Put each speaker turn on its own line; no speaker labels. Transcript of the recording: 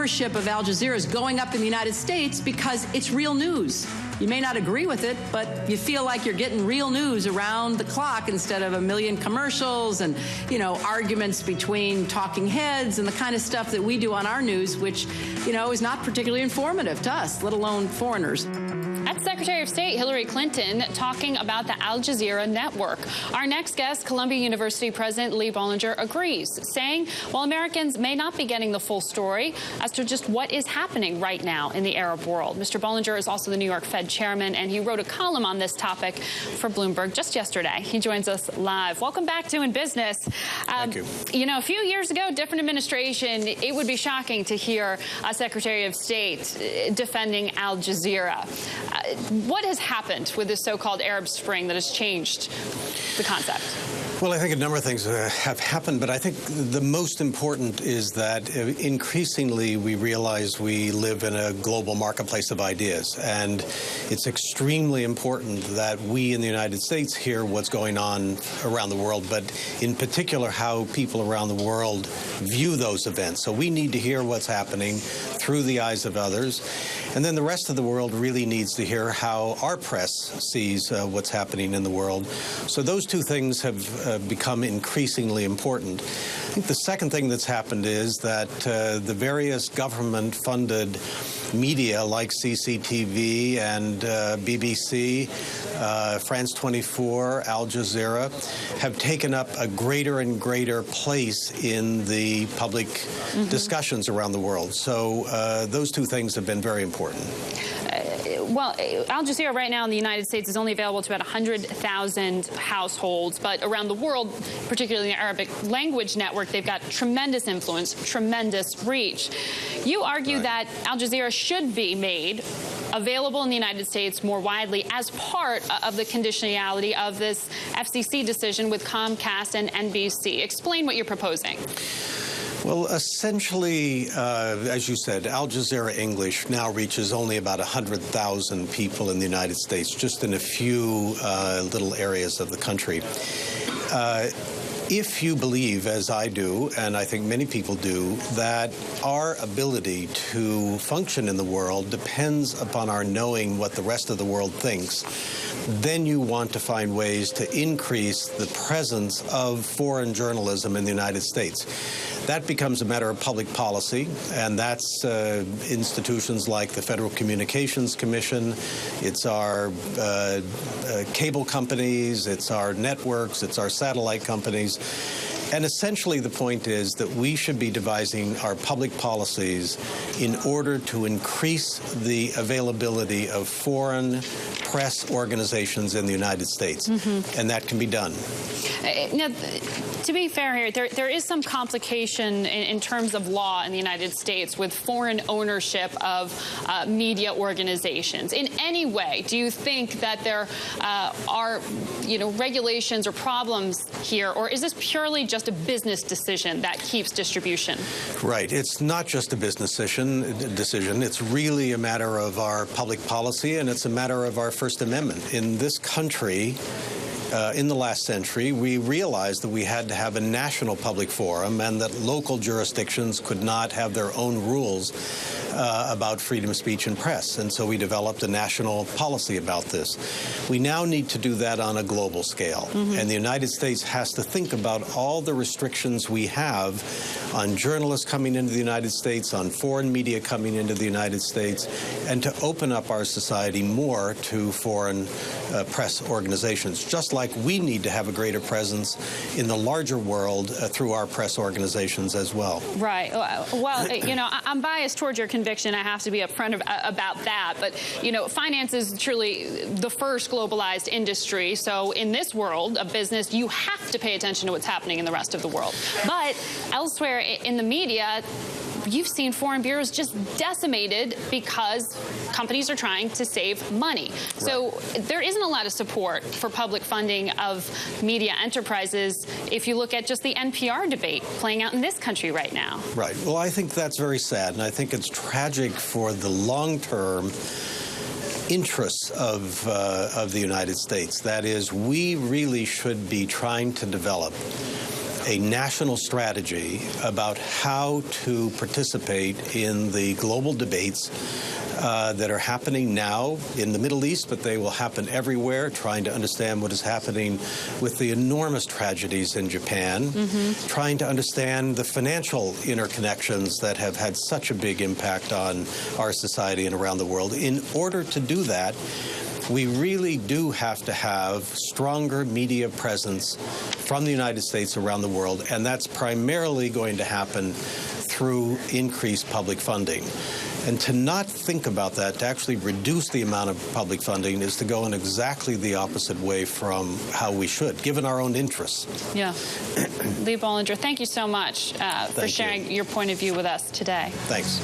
viewership of Al Jazeera is going up in the United States because it's real news. You may not agree with it, but you feel like you're getting real news around the clock instead of a million commercials and, arguments between talking heads and the kind of stuff that we do on our news, which, is not particularly informative to us, let alone foreigners.
That's Secretary of State Hillary Clinton talking about the Al Jazeera network. Our next guest, Columbia University President Lee Bollinger, agrees, saying while Americans may not be getting the full story as to just what is happening right now in the Arab world. Mr. Bollinger is also the New York Fed chairman, and he wrote a column on this topic for Bloomberg just yesterday. He joins us live. Welcome back to In Business.
Thank you.
A few years ago, different administration, it would be shocking to hear a Secretary of State defending Al Jazeera. What has happened with this so-called Arab Spring that has changed the concept?
Well, I think a number of things have happened, but I think the most important is that increasingly we realize we live in a global marketplace of ideas, and it's extremely important that we in the United States hear what's going on around the world, but in particular how people around the world view those events. So we need to hear what's happening through the eyes of others, and then the rest of the world really needs to hear how our press sees what's happening in the world. So those two things have become increasingly important. I think the second thing that's happened is that the various government-funded media like CCTV and BBC, France 24, Al Jazeera, have taken up a greater and greater place in the public discussions around the world. So those two things have been very important.
Well, Al Jazeera right now in the United States is only available to about 100,000 households, but around the world, particularly the Arabic language network, they've got tremendous influence, tremendous reach. You argue that Al Jazeera should be made available in the United States more widely as part of the conditionality of this FCC decision with Comcast and NBC. Explain what you're proposing.
Well, essentially, as you said, Al Jazeera English now reaches only about 100,000 people in the United States, just in a few little areas of the country. If you believe, as I do, and I think many people do, that our ability to function in the world depends upon our knowing what the rest of the world thinks, then you want to find ways to increase the presence of foreign journalism in the United States. That becomes a matter of public policy, and that's institutions like the Federal Communications Commission, it's our cable companies, it's our networks, it's our satellite companies. And essentially the point is that we should be devising our public policies in order to increase the availability of foreign press organizations in the United States. And that can be done.
Now, to be fair here, there is some complication in terms of law in the United States with foreign ownership of media organizations. In any way, do you think that there are, regulations or problems here, or is this purely just a business decision that keeps distribution?
Right. It's not just a business decision. It's really a matter of our public policy, and it's a matter of our First Amendment. In this country, in the last century, we realized that we had to have a national public forum and that local jurisdictions could not have their own rules about freedom of speech and press. And so we developed a national policy about this. We now need to do that on a global scale. And the United States has to think about all the restrictions we have on journalists coming into the United States, on foreign media coming into the United States, and to open up our society more to foreign press organizations, just like we need to have a greater presence in the larger world through our press organizations as well.
Right. Well, I'm biased towards your conviction. I have to be upfront about that. But, finance is truly the first globalized industry. So in this world of business, you have to pay attention to what's happening in the rest of the world. But elsewhere in the media, you've seen foreign bureaus just decimated because companies are trying to save money. Right. So there isn't a lot of support for public funding of media enterprises if you look at just the NPR debate playing out in this country right now.
Right. Well, I think that's very sad, and I think it's tragic for the long-term interests of the United States. That is, we really should be trying to develop a national strategy about how to participate in the global debates that are happening now in the Middle East, but they will happen everywhere, trying to understand what is happening with the enormous tragedies in Japan, trying to understand the financial interconnections that have had such a big impact on our society and around the world. In order to do that, we really do have to have stronger media presence from the United States around the world, and that's primarily going to happen through increased public funding. And to not think about that, to actually reduce the amount of public funding, is to go in exactly the opposite way from how we should, given our own interests.
Yeah. Lee Bollinger, thank you so much for sharing your point of view with us today.
Thanks.